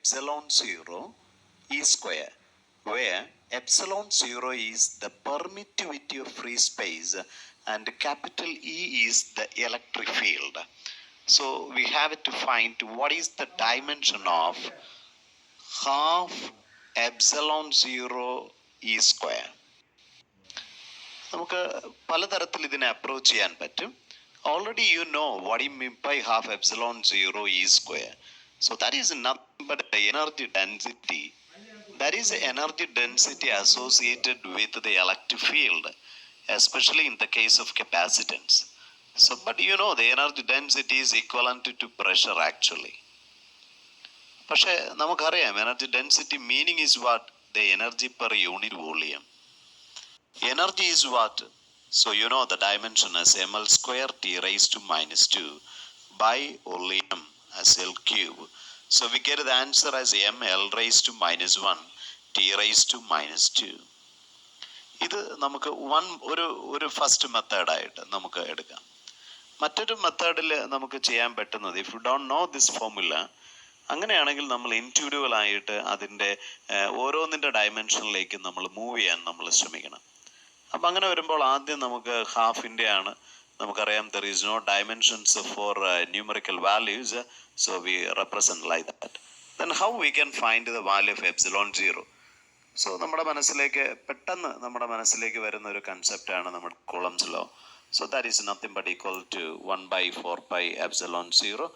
epsilon 0 E square, where epsilon 0 is the permittivity of free space and capital E is the electric field. So we have to find what is the dimension of half epsilon 0 E square. നമുക്ക് പലതരത്തിൽ ഇതിനെ approach ചെയ്യാൻ പറ്റും. Already you know what you mean by half epsilon 0 E square. So that is nothing but the energy density. That is the energy density associated with the electric field, especially in the case of capacitance. So, but you know the energy density is equivalent to pressure actually. പക്ഷെ നമുക്കറിയാം energy density meaning is what the energy per unit volume. Energy is what? So you know the dimension as ml square t raised to minus 2 by only m as L cube. So we get the answer as ml raised to minus 1 t raised to minus 2. ഇത് നമുക്ക് ഒരു first മെത്തേഡായിട്ട് നമുക്ക് എടുക്കാം. മറ്റൊരു മെത്തേഡിൽ നമുക്ക് ചെയ്യാൻ പറ്റുന്നത്, if you don't know this formula, അങ്ങനെയാണെങ്കിൽ നമ്മൾ ഇൻഡിവിജ്വൽ ആയിട്ട് അതിൻ്റെ ഓരോന്നിൻ്റെ ഡയമെൻഷനിലേക്ക് നമ്മൾ മൂവ് ചെയ്യാൻ നമ്മൾ ശ്രമിക്കണം. അപ്പം അങ്ങനെ വരുമ്പോൾ ആദ്യം നമുക്ക് ഹാഫിൻ്റെ ആണ്. നമുക്കറിയാം there is no dimensions for numerical values, so we represent like that. Then how we can find the value of epsilon 0? So നമ്മുടെ മനസ്സിലേക്ക് വരുന്ന ഒരു കൺസെപ്റ്റാണ് നമ്മുടെ Coulomb's law. So that is nothing but equal to 1/4 pi epsilon 0.